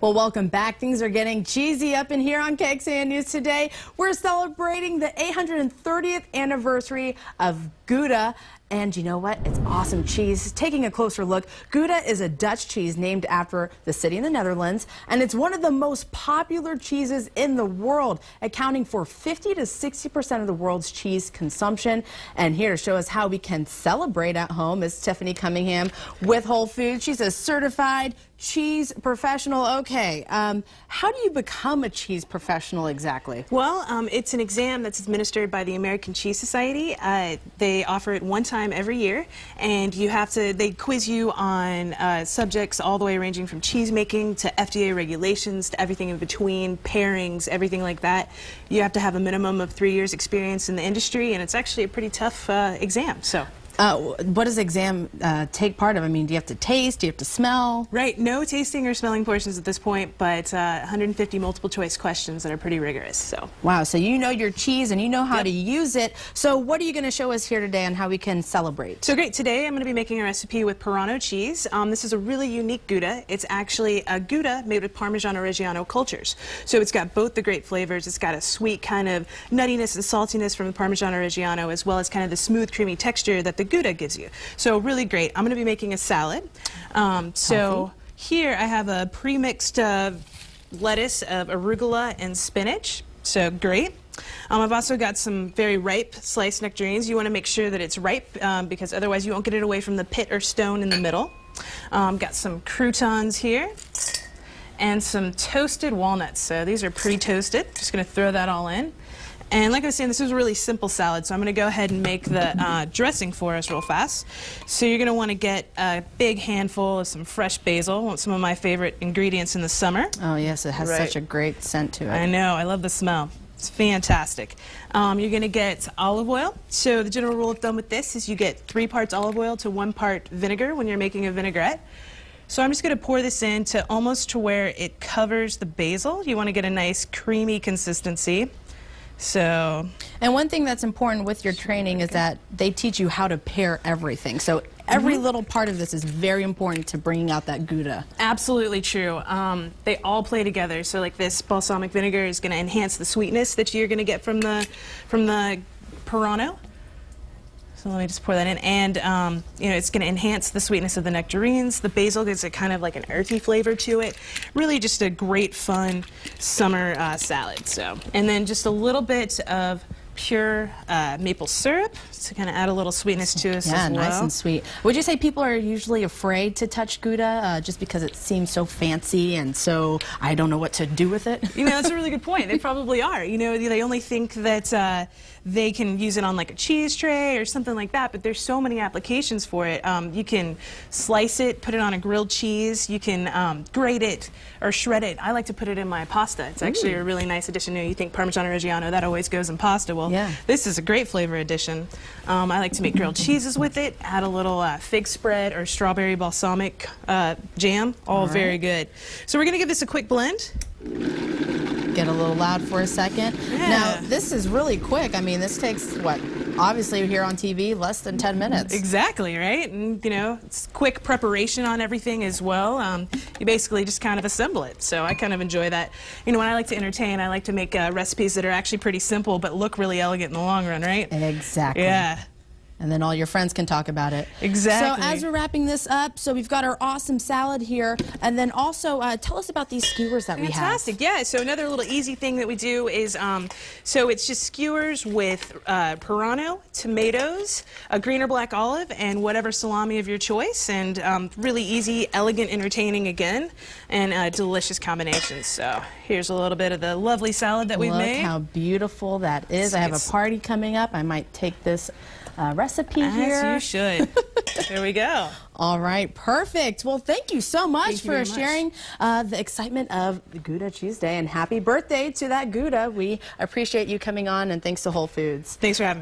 Well, welcome back. Things are getting cheesy up in here on KXAN News today. We're celebrating the 830th anniversary of Gouda. And you know what? It's awesome cheese. Taking a closer look, Gouda is a Dutch cheese named after the city in the Netherlands, and it's one of the most popular cheeses in the world, accounting for 50 to 60% of the world's cheese consumption. And here to show us how we can celebrate at home is Tiffany Cunningham with Whole Foods. She's a certified cheese professional. Okay, how do you become a cheese professional exactly? Well, it's an exam that's administered by the American Cheese Society. They offer it one time every year, and they quiz you on subjects all the way ranging from cheese making to FDA regulations to everything in between, pairings, everything like that. You have to have a minimum of 3 years experience in the industry, and it's actually a pretty tough exam. So. What does the exam take part of? I mean, do you have to taste? Do you have to smell? Right, no tasting or smelling portions at this point, but 150 multiple choice questions that are pretty rigorous. So. Wow, so you know your cheese and you know how to use it. So what are you going to show us here today on how we can celebrate? So great, today I'm going to be making a recipe with Parano cheese. This is a really unique Gouda. It's actually a Gouda made with Parmigiano-Reggiano cultures. So it's got both the great flavors. It's got a sweet kind of nuttiness and saltiness from the Parmigiano-Reggiano, as well as kind of the smooth, creamy texture that the Gouda gives you. So really great. I'm going to be making a salad. So here I have a pre-mixed lettuce of arugula and spinach. So great. I've also got some very ripe sliced nectarines. You want to make sure that it's ripe because otherwise you won't get it away from the pit or stone in the middle. Got some croutons here and some toasted walnuts. So these are pre-toasted. Just going to throw that all in. And like I was saying, this is a really simple salad, so I'm going to go ahead and make the dressing for us real fast. So you're going to want to get a big handful of some fresh basil, some of my favorite ingredients in the summer. Oh yes, it has such a great scent to it. I know, I love the smell. It's fantastic. You're going to get olive oil. So the general rule of thumb with this is you get 3 parts olive oil to 1 part vinegar when you're making a vinaigrette. So I'm just going to pour this in to almost to where it covers the basil. You want to get a nice creamy consistency. So, and one thing that's important with your training is that they teach you how to pair everything. So every little part of this is very important to bringing out that Gouda. Absolutely true. They all play together. So like this balsamic vinegar is going to enhance the sweetness that you're going to get from the Parano. So let me just pour that in, and you know, it's going to enhance the sweetness of the nectarines. The basil gives it kind of like an earthy flavor to it. Really, just a great, fun summer salad. So, and then just a little bit of pure maple syrup to kind of add a little sweetness to us as well. Yeah, nice and sweet. Would you say people are usually afraid to touch Gouda just because it seems so fancy and so I don't know what to do with it? You know, that's a really good point. They probably are. You know, they only think that they can use it on like a cheese tray or something like that, but there's so many applications for it. You can slice it, put it on a grilled cheese. You can grate it or shred it. I like to put it in my pasta. It's actually a really nice addition. You know, you think Parmigiano-Reggiano, that always goes in pasta. Well, this is a great flavor addition. I like to make grilled cheeses with it, add a little fig spread or strawberry balsamic jam, all very good. So we're going to give this a quick blend. Get a little loud for a second. Yeah. Now, this is really quick. I mean, this takes, what, obviously here on TV, less than 10 minutes. Exactly, right? And, you know, it's quick preparation on everything as well. You basically just kind of assemble it. So I kind of enjoy that. You know, when I like to entertain, I like to make recipes that are actually pretty simple but look really elegant in the long run, right? Exactly. Yeah. And then all your friends can talk about it. Exactly. So as we're wrapping this up, so we've got our awesome salad here, and then also tell us about these skewers that we have. Fantastic, yeah. So another little easy thing that we do is, so it's just skewers with Parano, tomatoes, a green or black olive, and whatever salami of your choice, and really easy, elegant, entertaining again, and delicious combinations. So here's a little bit of the lovely salad that we've made. Look how beautiful that is. I have a party coming up. I might take this recipe here. As you should. There we go. All right, perfect. Well, thank you so much for sharing the excitement of the Gouda cheese day, and happy birthday to that Gouda. We appreciate you coming on, and thanks to Whole Foods. Thanks for having me.